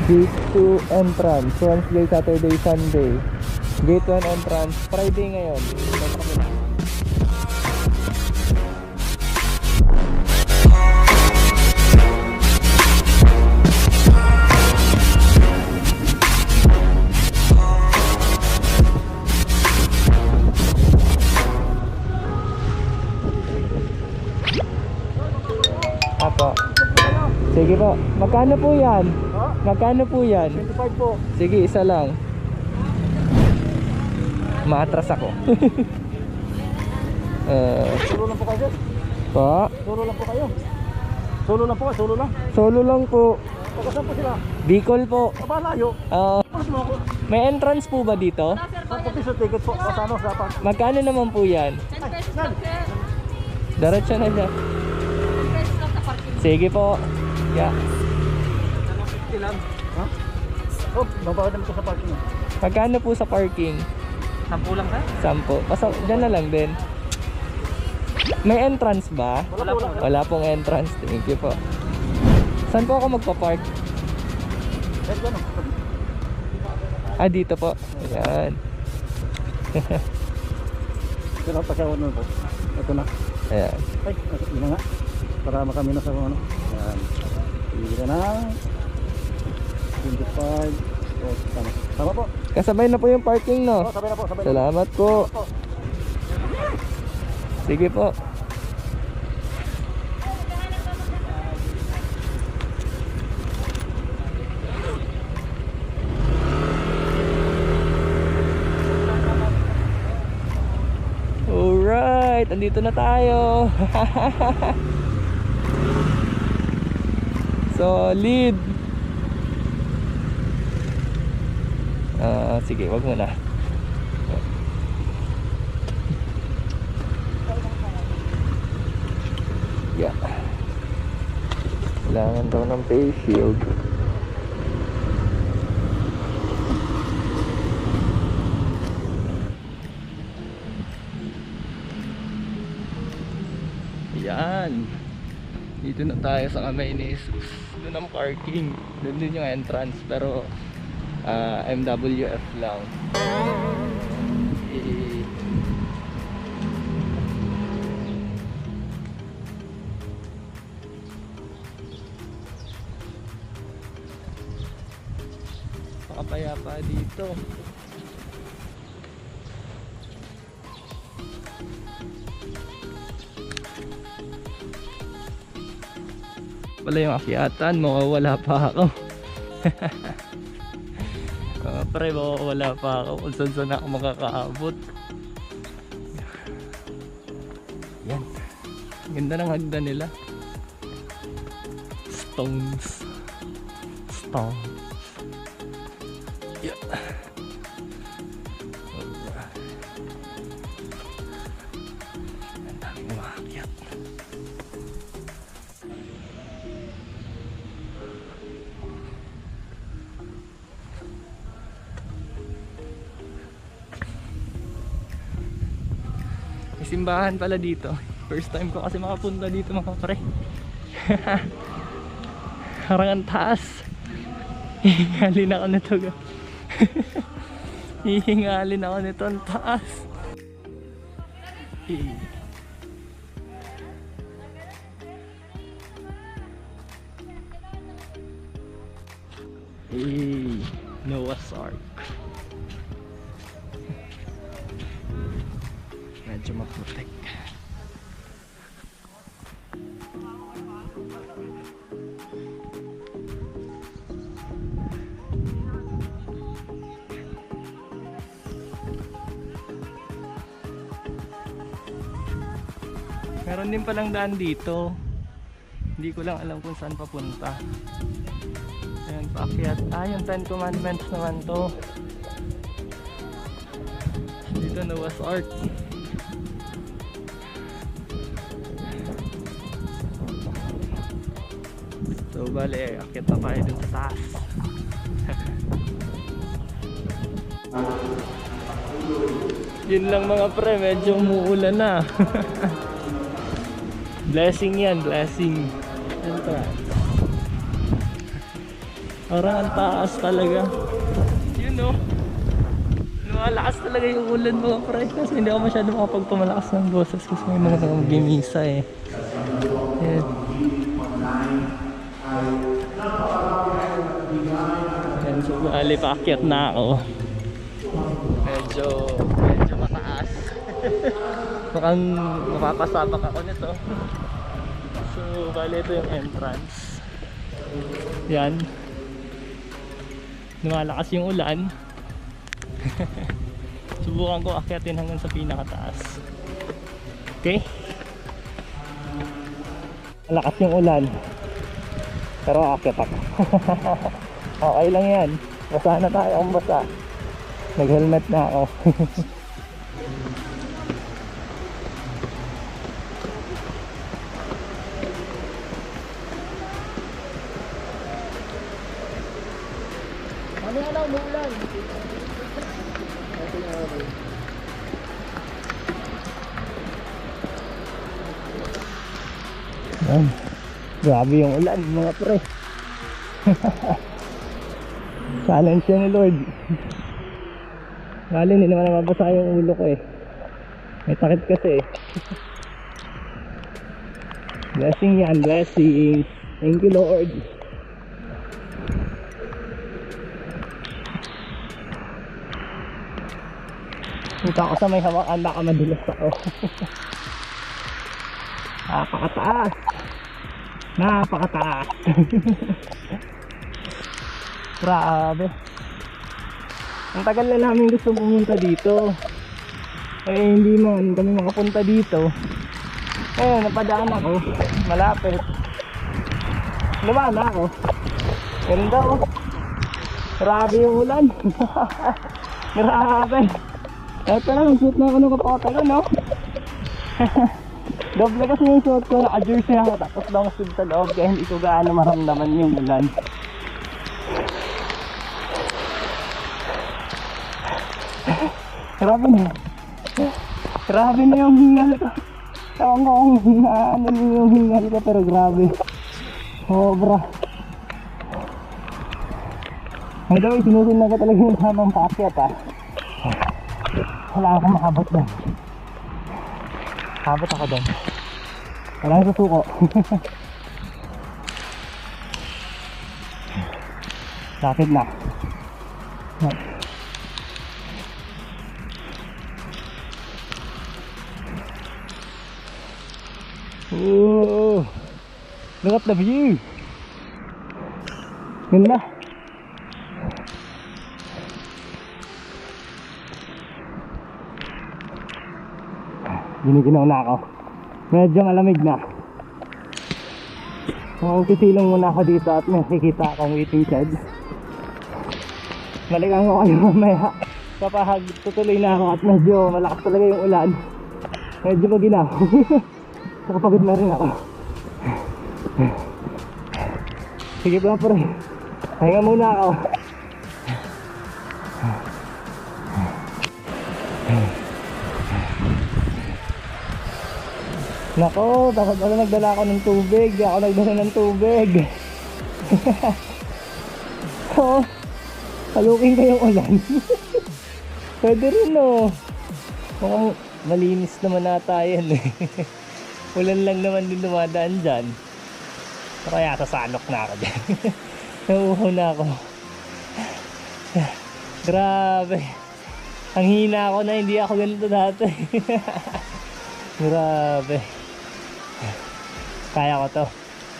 Gate 2 entrance, Wednesday, Saturday, Sunday. Gate 1 entrance, Friday ngayon. Apo. Sige po. Magkano po yan? Magkano po yan? 25 po. Sige, isa lang. Maatras ako. Solo lang po kayo. Pa? Solo lang po kayo. Solo lang po, solo lang. Solo lang po. Pagkasan po sila. Bicol po. Abalayo. Mas mo ako. May entrance po ba dito? Sa piso ticket po. Sa ano, sa pa. Magkano naman po yan? Diretso na siya. Sige po. Yeah. Ilan? Ha? Oh, babawad naman ko sa parking. Magkano po sa parking? 10 lang ka? 10. Pasok, dyan na lang din. May entrance ba? Wala po. Wala pong entrance. Thank you po. Saan po ako magpa-park? Ito ano? Ah, dito po. Ayan. Pero pasawad na po. Ito na. Ayan. Ay, ito na nga. Para makamino sa ano. Ayan. Hindi ka na. 25. Oh, tama. Tama po. Kasabay na po yung parking, no? Oh, sabay na po, sabay na. Salamat po. Sige po. Alright, andito na tayo. Solid. Sige, wag mo na. Yeah. Kailangan daw ng face shield. Yan. Dito na tayo sa Kamay ni Jesus. Doon ang parking. Doon din yung entrance. Pero MWF lang. Pakapayapa dito. Wala yung akyatan, mawawala pa ako. Pre, mawawala pa ako kung saan ako makakaabot. Yan. Ganda ng hagdan nila. Stones. Yeah. Alright. Ang daming umakyat. May simbahan pala dito. First time ko kasi makapunta dito, mga pre. Harang ang taas. Hihingalin ako nito. Hihingalin ako nito, ang taas. Noah's Ark. Medyo maputik. Meron din palang daan dito. Hindi ko lang alam kung saan papunta. Ayan, paakyat. Yung 10 Commandments naman to. Dito Noah's Ark. So bale, akyat na tayo dun sa taas. Yun lang mga pre, medyo umuulan na. Blessing yan, blessing. Yan pa. Parang ang taas talaga. Yun o. Lumalakas talaga yung ulan mga pre. Kasi hindi ako masyado makapagpamalakas ng boses kasi may mga nagmimisa eh. Yan. Yan, so bali paakyat na ako. Medyo mataas. Mukhang mapapasabak ako nito. So bali ito yung entrance. Yan. Lumalakas yung ulan. Subukan ko akyatin hanggang sa pinakataas. Okay? Malakas yung ulan. Pero aakyat ako. Okay lang yan. Basa na tayo kung basa. Nag-helmet na ako. Ano yan ang umulan? Yan. Grabe yung ulan mga pre. Challenge yan ni Lord. Bali hindi naman mabasa yung ulo ko eh. May takip kasi eh. Blessing yan, blessing. Thank you Lord. Kita ko sa may hawakan, baka madulas ako. Napakataas. Napakataas. Grabe. Ang tagal na namin gusto pumunta dito. Eh hindi man kami makapunta dito. Eh napadaan ako. Malapit. Lumaan ako. Ganda oh. Grabe yung ulan. Grabe. Ito lang, nag-shoot na ako ng kapakatalan, no? Doble kasi yung suot ko, naka-jersey ako, tapos long sleeve sa loob, kaya hindi ko gaano maramdaman yung ulan. Grabe na. Grabe na yung hingal ko. Ewan ko kung ano yung hingal ko, pero grabe. Sobra. By the way, sinusunod ko talaga yung tamang paakyat, ha? Wala akong makabot doon. Kabot ako doon. Wala akong susuko. Lapit na. Oh, look at the view. Ganda. Giniginaw na ako. Medyo malamig na. Sisilong muna ako dito at makikita akong waiting shed. Balikan ko kayo mamaya kapag tutuloy na ako at medyo malakas talaga yung ulan. Medyo maginaw. Nakapagod na rin ako. Sige lang po rin. Pahinga muna ako. Nako, dapat pala nagdala ako ng tubig. Di ako nagdala ng tubig. So, halukin ko yung ulan. Pwede rin no. Mukhang malinis naman nata yan eh. Ulan lang naman din dumadaan dyan. So, kaya sasanok na ako dyan. Nauuhaw na ako. Grabe. Ang hina ako na hindi ako ganito dati. Grabe. Kaya ko to.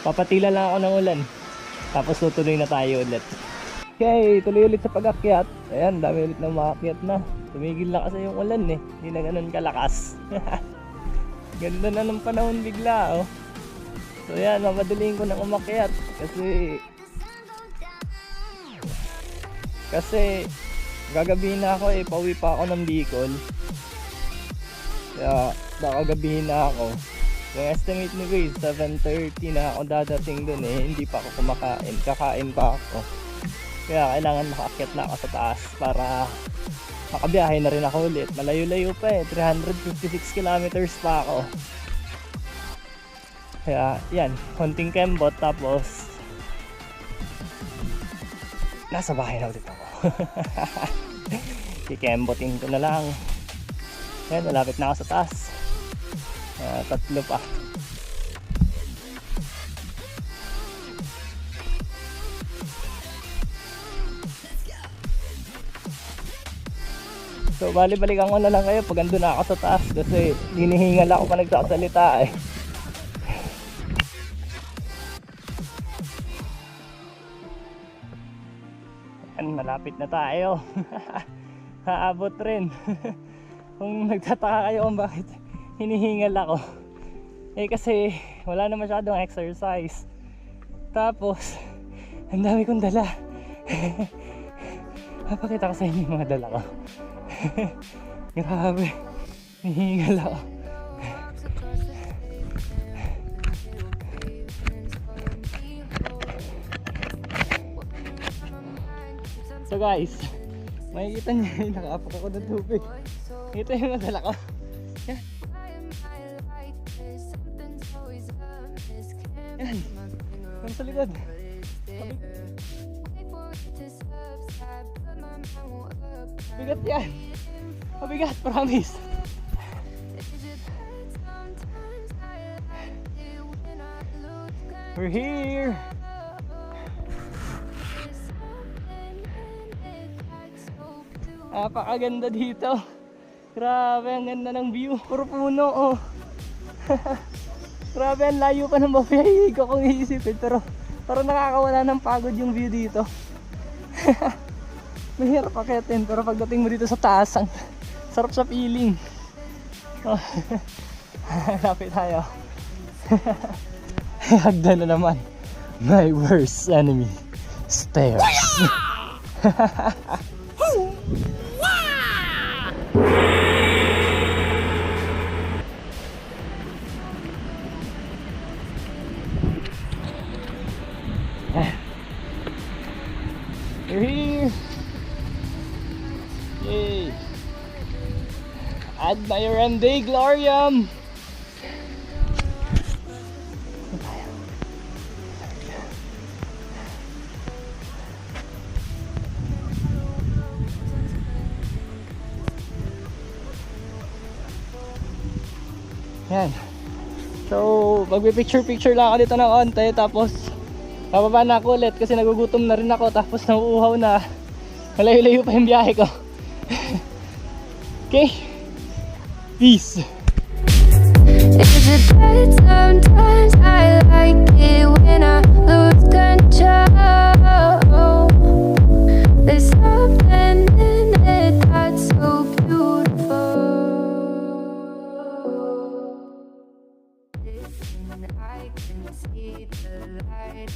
Papatila lang ako ng ulan. Tapos tutuloy na tayo ulit. Okay, tuloy ulit sa pag-akyat. Ayan, dami ulit ng maakyat na. Tumigil na kasi yung ulan eh. Hindi na ganun kalakas. Ganda na ng panahon bigla oh. So yan, mamadaliin ko ng umakyat. Kasi gagabihin na ako eh. Pauwi pa ako ng Bicol. Kaya kakagabihin na ako. Yung estimate ni Grace 7:30 na ako dadating dun eh. Hindi pa ako kumakain. Kakain pa ako. Kaya kailangan makaakyat na ako sa taas para makabiyahe na rin ako ulit. Malayo-layo pa eh. 356 kilometers pa ako. Kaya yan, konting kembot tapos nasa bahay na ulit ako. Kikembotin ko na lang. Ayan, malapit na ako sa taas. 3 pa. So bali-balikan ko na lang kayo pag andun na ako sa taas kasi hinihingal ako pa nagsasalita eh. Yan, malapit na tayo. Haabot rin. Kung nagtataka kayo kung bakit hinihingal ako, eh kasi wala na masyadong exercise. Tapos ang dami kong dala. Papakita ko sa inyo yung mga dala ko. Grabe, hinihingal ako. So guys, makikita niyo yung nakaapak ako ng tubig. Ito yung mga dala ko. Yan. Yan. Kung sa likod. Bigat yan. Mabigat, promise. We're here. Napakaganda dito. Grabe, ang ganda ng view. Puro puno, oh. Grabe, ang layo pa ng babiyahe ko kung iisipin. Pero nakakawala ng pagod yung view dito. Mahirap akitin, pero pagdating mo dito sa taas, ang sarap sa feeling. Oh. Lapit tayo. Hagdan na naman. My worst enemy, stairs. We're here. Yay. Admirem Dei Gloriam. Yan. So, magpi-picture lang ako dito ng onte, tapos bababa na ako ulit kasi nagugutom na rin ako, tapos nauuhaw na. Malayo-layo pa yung biyahe ko. Okay? Peace! Is it bad sometimes? I like it when I lose control. There's something in it that's so beautiful. I can see the light.